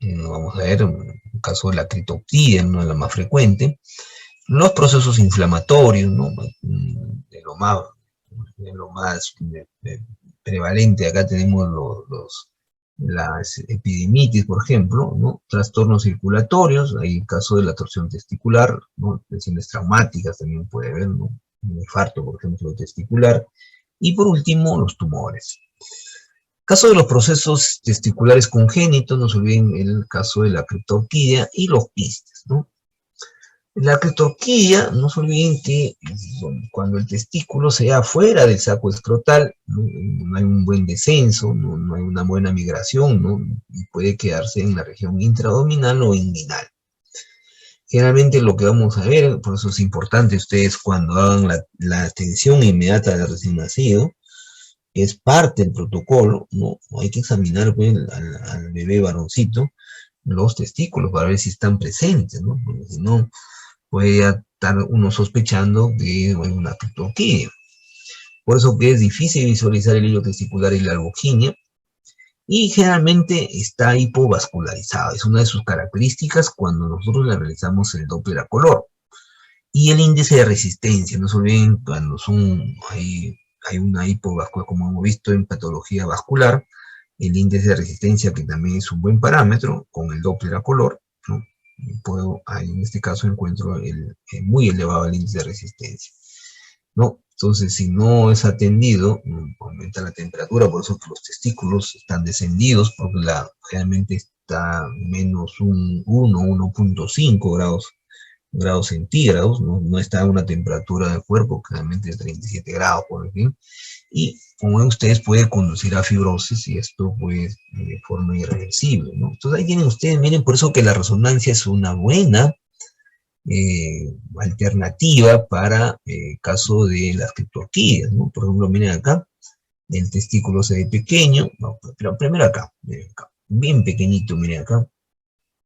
Vamos a ver, en el caso de la critoptia, ¿no? Es la más frecuente. Los procesos inflamatorios, ¿no? De lo más prevalente, acá tenemos las epididimitis, por ejemplo, ¿no? Trastornos circulatorios, hay el caso de la torsión testicular, ¿no? Lesiones traumáticas también puede haber, ¿no? Un infarto, por ejemplo, testicular. Y por último, los tumores. Caso de los procesos testiculares congénitos, no se olviden el caso de la criptorquidia y los quistes, ¿no? La criptorquidia, no se olviden que cuando el testículo se da fuera del saco escrotal, no hay un buen descenso, no hay una buena migración, ¿no? Y puede quedarse en la región intraabdominal o inguinal. Generalmente lo que vamos a ver, por eso es importante ustedes cuando hagan la atención inmediata del recién nacido, es parte del protocolo, ¿no? Hay que examinar pues, al bebé varoncito los testículos para ver si están presentes, ¿no? Porque si no, puede estar uno sospechando que hay una criptorquidia. Por eso que es difícil visualizar el hilo testicular y la algoginia, y generalmente está hipovascularizado. Es una de sus características cuando nosotros le realizamos el Doppler a color. Y el índice de resistencia, no se olviden, cuando hay una hipovascularidad, como hemos visto en patología vascular, el índice de resistencia, que también es un buen parámetro, con el Doppler a color, ¿no? En este caso encuentro muy elevado el índice de resistencia, ¿no? Entonces, si no es atendido, aumenta la temperatura, por eso que los testículos están descendidos, porque generalmente está menos 1.5 grados centígrados, ¿no? Está a una temperatura del cuerpo, generalmente de 37 grados, por ejemplo, y como ven ustedes puede conducir a fibrosis y esto pues de forma irreversible, ¿no? Entonces ahí tienen ustedes, miren, por eso que la resonancia es una buena alternativa para el caso de las criptorquídeas, ¿no? Por ejemplo, miren acá, el testículo se ve pequeño, no, pero primero acá, miren acá, bien pequeñito, miren acá,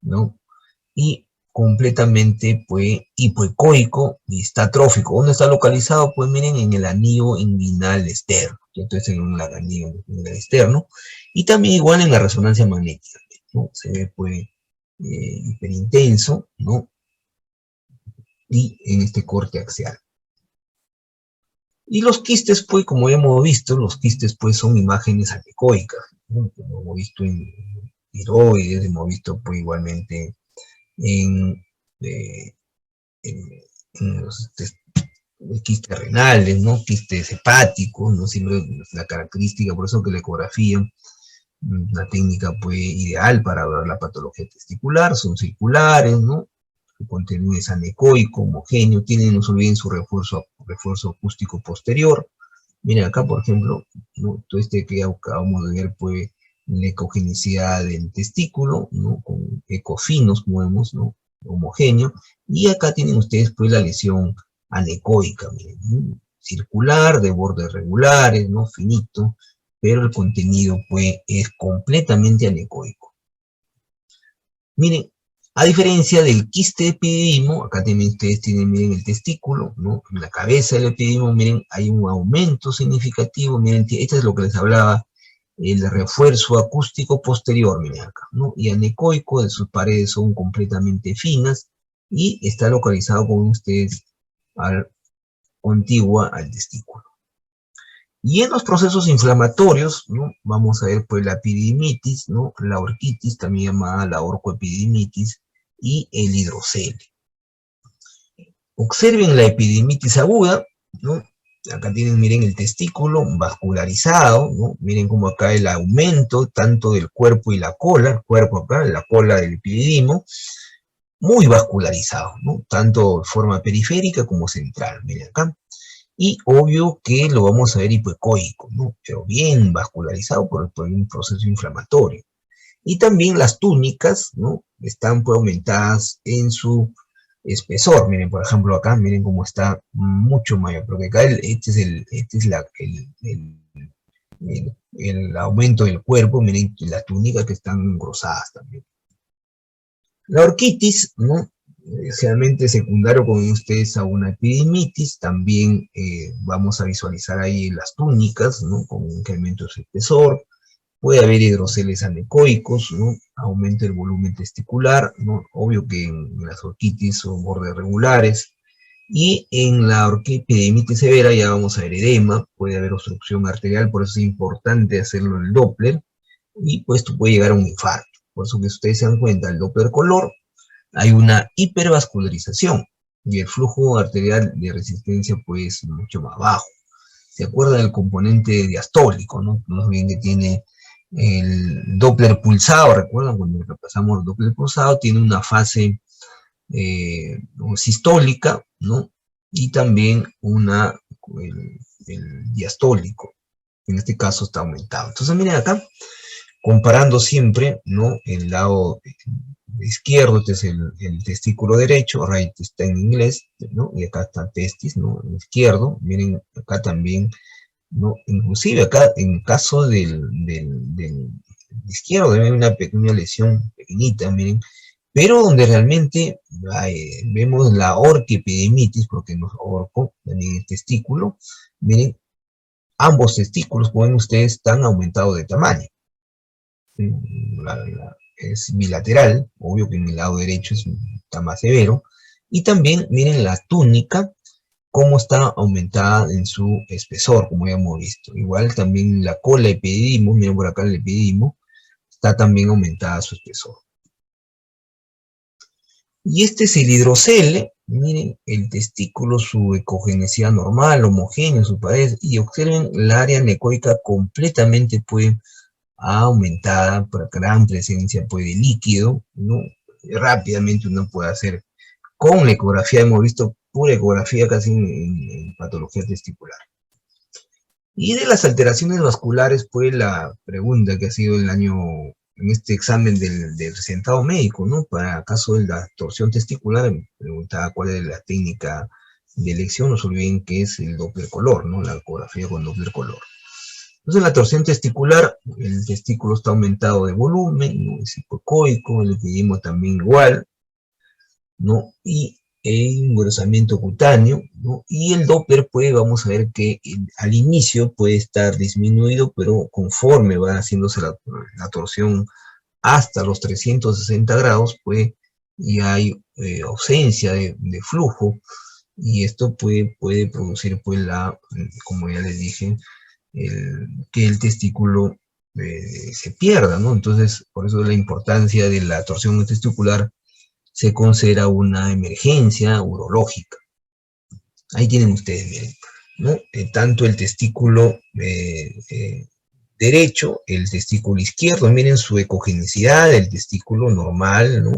¿no? Y completamente pues hipoecoico y está atrófico. ¿Dónde está localizado? Pues miren, en el anillo inguinal externo. Entonces en el anillo inguinal externo. Y también igual en la resonancia magnética, ¿no? Se ve pues hiperintenso, ¿no? Y en este corte axial. Y los quistes, pues, como hemos visto, los quistes, pues, son imágenes anecoicas, ¿no? Como hemos visto en tiroides, hemos visto, pues, igualmente en, eh, en, en los quistes renales, ¿no? Quistes hepáticos, ¿no? Siempre la característica, por eso que la ecografía, una técnica, pues, ideal para ver la patología testicular, son circulares, ¿no? Su contenido es anecoico, homogéneo, tienen, no se olviden, su refuerzo acústico posterior. Miren acá, por ejemplo, ¿no? Todo este que acabamos de ver, pues, la ecogenicidad del testículo, ¿no? Con ecofinos, como vemos, ¿no? Homogéneo. Y acá tienen ustedes, pues, la lesión anecoica, miren, ¿no? Circular, de bordes regulares, ¿no? Finito, pero el contenido, pues, es completamente anecoico. Miren, a diferencia del quiste epididimo, acá también ustedes tienen, miren, el testículo, ¿no? En la cabeza del epididimo, miren, hay un aumento significativo, miren, esto es lo que les hablaba, el refuerzo acústico posterior, miren acá, ¿no? Y anecoico, de sus paredes son completamente finas, y está localizado, como ustedes, contigua al testículo. Y en los procesos inflamatorios, ¿no? Vamos a ver, pues, la epididimitis, ¿no? La orquitis, también llamada la orcoepididimitis, y el hidrocele. Observen la epididimitis aguda, ¿no? Acá tienen, miren, el testículo vascularizado, ¿no? Miren cómo acá el aumento tanto del cuerpo y la cola, el cuerpo acá, la cola del epididimo, muy vascularizado, ¿no? Tanto de forma periférica como central, miren acá. Y obvio que lo vamos a ver hipoecoico, ¿no? Pero bien vascularizado por un proceso inflamatorio. Y también las túnicas, ¿no? Están, pues, aumentadas en su espesor. Miren, por ejemplo, acá, miren cómo está mucho mayor, porque acá este es el aumento del cuerpo, miren las túnicas que están engrosadas también. La orquitis, ¿no? Generalmente secundario con ustedes a una epididimitis, también vamos a visualizar ahí las túnicas, ¿no? Con un incremento de su espesor. Puede haber hidroceles anecoicos, ¿no? Aumento del volumen testicular, ¿no? Obvio que en las orquitis son bordes regulares. Y en la epididimitis severa ya vamos a ver edema, puede haber obstrucción arterial, por eso es importante hacerlo en el Doppler, y pues esto puede llegar a un infarto. Por eso que ustedes se dan cuenta, el Doppler color, hay una hipervascularización, y el flujo arterial de resistencia pues mucho más bajo. ¿Se acuerdan del componente diastólico, no? No bien que tiene el Doppler pulsado, recuerdan cuando repasamos el Doppler pulsado, tiene una fase sistólica, ¿no? Y también el diastólico, en este caso está aumentado. Entonces miren acá, comparando siempre, ¿no? El lado izquierdo, este es el testículo derecho, right está en inglés, ¿no? Y acá está testis, ¿no? El izquierdo, miren acá también, ¿no? Inclusive acá, en caso del izquierdo, hay una pequeña lesión pequeñita, miren, pero donde realmente vemos la orquiepidemitis, porque nos orco, también el testículo, miren, ambos testículos, como ven ustedes, están aumentados de tamaño. Es bilateral, obvio que en el lado derecho está más severo, y también miren la túnica, cómo está aumentada en su espesor, como ya hemos visto. Igual también la cola epididimo, miren por acá el epididimo, está también aumentada su espesor. Y este es el hidrocele, miren el testículo, su ecogenicidad normal, homogéneo, su pared, y observen el área anecoica completamente pues aumentada por gran presencia pues de líquido, ¿no? Rápidamente uno puede hacer con la ecografía, hemos visto pura ecografía casi en patología testicular. Y de las alteraciones vasculares, pues la pregunta que ha sido en este examen del recentado médico, ¿no? Para caso de la torsión testicular, me preguntaba cuál es la técnica de elección, no se olviden que es el Doppler color, ¿no? La ecografía con Doppler color. Entonces, la torsión testicular, el testículo está aumentado de volumen, ¿no? Es hipocoico, el epididimo también igual, ¿no? Y engrosamiento cutáneo, ¿no? Y el Doppler, pues vamos a ver que al inicio puede estar disminuido, pero conforme va haciéndose la torsión hasta los 360 grados, pues ya hay ausencia de flujo, y esto puede producir, pues, como ya les dije, que el testículo se pierda, ¿no? Entonces, por eso la importancia de la torsión testicular se considera una emergencia urológica. Ahí tienen ustedes, miren, ¿no? Tanto el testículo derecho, el testículo izquierdo, miren su ecogenicidad, el testículo normal, ¿no?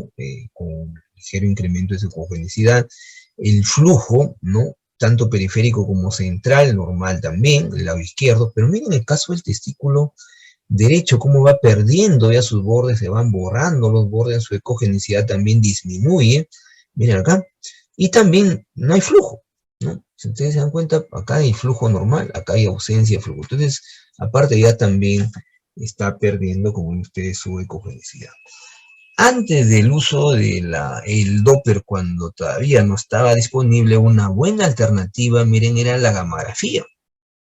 Con ligero incremento de su ecogenicidad, el flujo, ¿no? Tanto periférico como central, normal también, el lado izquierdo, pero miren el caso del testículo derecho, cómo va perdiendo ya sus bordes, se van borrando los bordes, su ecogenicidad también disminuye, miren acá, y también no hay flujo, ¿no? Si ustedes se dan cuenta, acá hay flujo normal, acá hay ausencia de flujo, entonces, aparte ya también está perdiendo, como ven ustedes, su ecogenicidad. Antes del uso de el Doppler, cuando todavía no estaba disponible, una buena alternativa, miren, era la gamografía,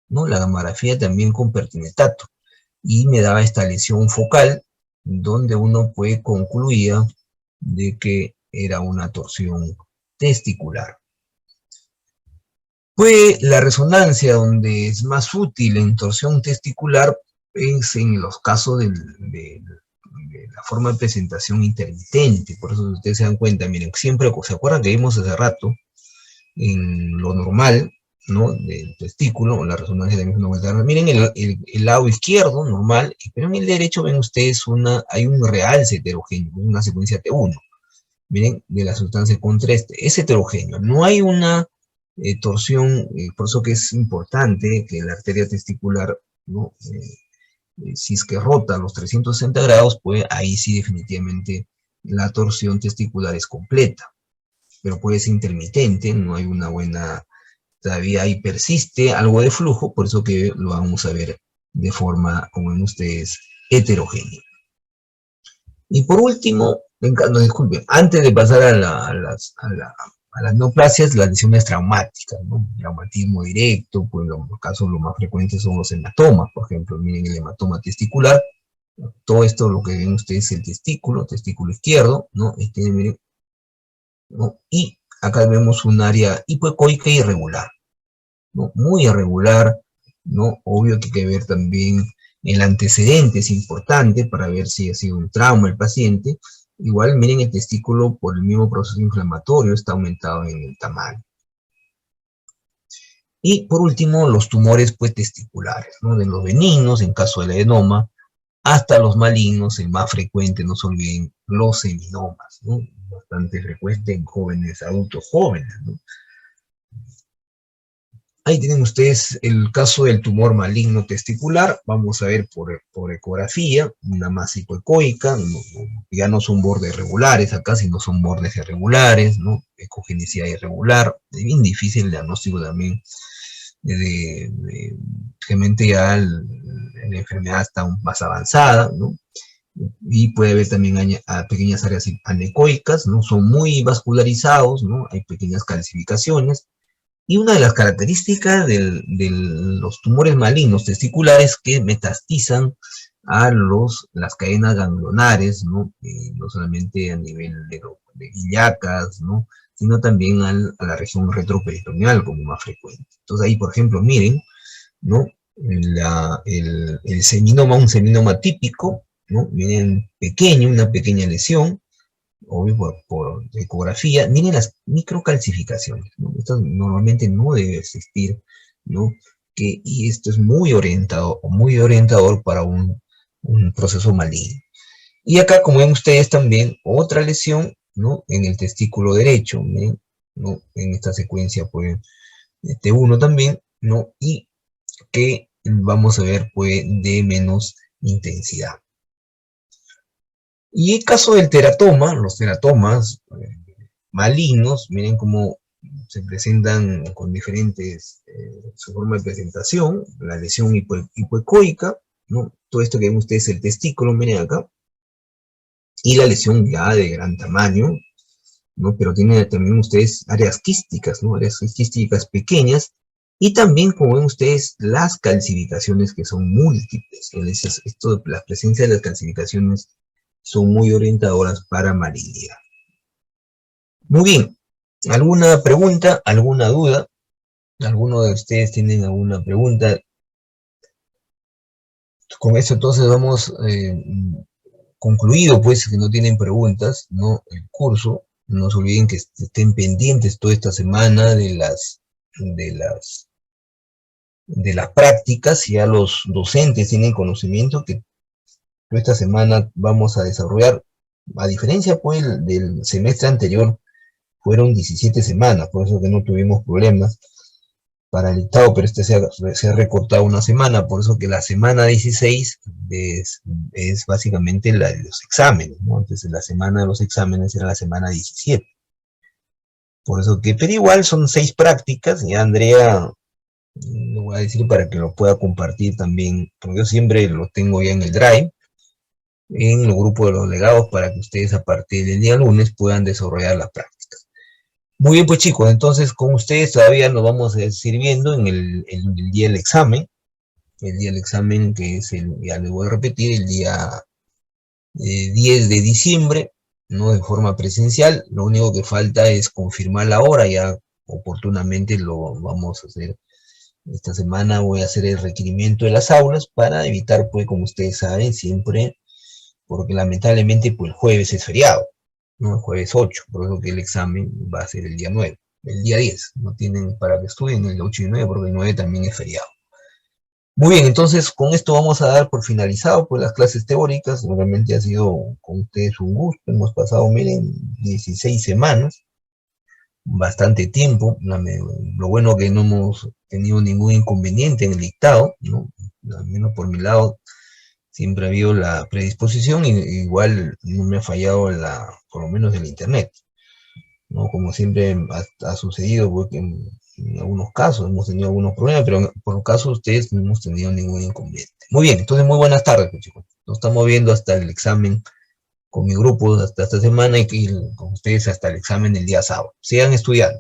¿no? La gamografía también con pertinetato, y me daba esta lesión focal, donde uno puede concluir de que era una torsión testicular. Pues la resonancia donde es más útil en torsión testicular es en los casos de la forma de presentación intermitente. Por eso ustedes se dan cuenta, miren, siempre, ¿se acuerdan que vimos hace rato en lo normal, ¿no? Del testículo, la resonancia de la misma vuelta? Miren el lado izquierdo, normal, pero en el derecho ven ustedes hay un realce heterogéneo, una secuencia T1. Miren, de la sustancia contraste, es heterogéneo, no hay una torsión, por eso que es importante que la arteria testicular, ¿no? Si es que rota a los 360 grados, pues ahí sí definitivamente la torsión testicular es completa, pero puede ser intermitente, no hay una buena, todavía ahí persiste algo de flujo, por eso que lo vamos a ver de forma, como ven ustedes, heterogénea. Y por último, no, disculpen, antes de pasar a las neoplasias, las lesiones traumáticas, ¿no? Traumatismo directo, pues en los casos los más frecuentes son los hematomas, por ejemplo, miren el hematoma testicular, todo esto lo que ven ustedes es el testículo izquierdo, ¿no? Miren, ¿no? Y acá vemos un área hipoecoica irregular, ¿no? Muy irregular, ¿no? Obvio que hay que ver también el antecedente, es importante para ver si ha sido un trauma el paciente. Igual miren el testículo, por el mismo proceso inflamatorio, está aumentado en el tamaño. Y por último, los tumores, pues, testiculares, ¿no? De los benignos, en caso del adenoma, hasta los malignos, el más frecuente, no se olviden, los seminomas, ¿no? Bastante frecuente en jóvenes, adultos jóvenes, ¿no? Ahí tienen ustedes el caso del tumor maligno testicular. Vamos a ver por ecografía, una masa hipoecoica, ya no son bordes regulares acá, sino son bordes irregulares, ¿no? Ecogenicidad irregular, es bien difícil el diagnóstico también, realmente ya la enfermedad está más avanzada, ¿no? Y puede haber también pequeñas áreas anecoicas, ¿no? Son muy vascularizados, ¿no? Hay pequeñas calcificaciones. Y una de las características de los tumores malignos testiculares que metastizan a las cadenas ganglionares, ¿no? No solamente a nivel de ilíacas, ¿no? Sino también a la región retroperitoneal como más frecuente. Entonces ahí, por ejemplo, miren, ¿no? El seminoma, un seminoma típico, ¿no? Miren, pequeño, una pequeña lesión, obvio por ecografía. Miren las microcalcificaciones, ¿no? Esto normalmente no debe existir, ¿no? Y esto es muy orientador para un proceso maligno. Y acá, como ven ustedes también, otra lesión, ¿no? En el testículo derecho, ¿ven? ¿No? En esta secuencia, pues, T1 también, ¿no? Y que vamos a ver, pues, de menos intensidad. Y el caso del teratoma, los teratomas malignos, miren cómo se presentan con diferentes, su forma de presentación, la lesión hipoecoica, ¿no? Todo esto que ven ustedes, el testículo, miren acá, y la lesión ya de gran tamaño, ¿no? Pero tiene también ustedes áreas quísticas, ¿no? Áreas quísticas pequeñas, y también, como ven ustedes, las calcificaciones que son múltiples. La presencia de las calcificaciones son muy orientadoras para marinera. Muy bien, ¿alguna pregunta, alguna duda? ¿Alguno de ustedes tienen alguna pregunta? Con eso entonces vamos concluido, pues, que no tienen preguntas, ¿no? El curso. No se olviden que estén pendientes toda esta semana de las, de las prácticas. Ya los docentes tienen conocimiento que toda esta semana vamos a desarrollar, a diferencia pues del semestre anterior, fueron 17 semanas, por eso que no tuvimos problemas para el dictado, pero se ha recortado una semana, por eso que la semana 16 es básicamente la de los exámenes, ¿no? Entonces la semana de los exámenes era la semana 17. Por eso que, pero igual son 6 prácticas, y Andrea, le voy a decir para que lo pueda compartir también, porque yo siempre lo tengo ya en el Drive, en el grupo de los legados, para que ustedes a partir del día lunes puedan desarrollar las prácticas. Muy bien, pues chicos, entonces con ustedes todavía nos vamos a seguir viendo en el día del examen. El día del examen, que es ya les voy a repetir, el día 10 de diciembre, ¿no? De forma presencial. Lo único que falta es confirmar la hora, ya oportunamente lo vamos a hacer. Esta semana voy a hacer el requerimiento de las aulas para evitar, pues, como ustedes saben, siempre, porque lamentablemente, pues, el jueves es feriado, ¿no? El jueves 8, por eso que el examen va a ser el día 9, el día 10. No tienen para que estudien el 8 y 9, porque el 9 también es feriado. Muy bien, entonces con esto vamos a dar por finalizado pues las clases teóricas. Realmente ha sido con ustedes un gusto. Hemos pasado, miren, 16 semanas, bastante tiempo. Lo bueno que no hemos tenido ningún inconveniente en el dictado, ¿no? Al menos por mi lado siempre ha habido la predisposición, y igual no me ha fallado por lo menos el internet, ¿no? Como siempre ha sucedido, porque en algunos casos hemos tenido algunos problemas, pero por el caso de ustedes no hemos tenido ningún inconveniente. Muy bien, entonces muy buenas tardes, pues, chicos. Nos estamos viendo hasta el examen con mi grupo hasta esta semana, y con ustedes hasta el examen el día sábado. Sigan estudiando.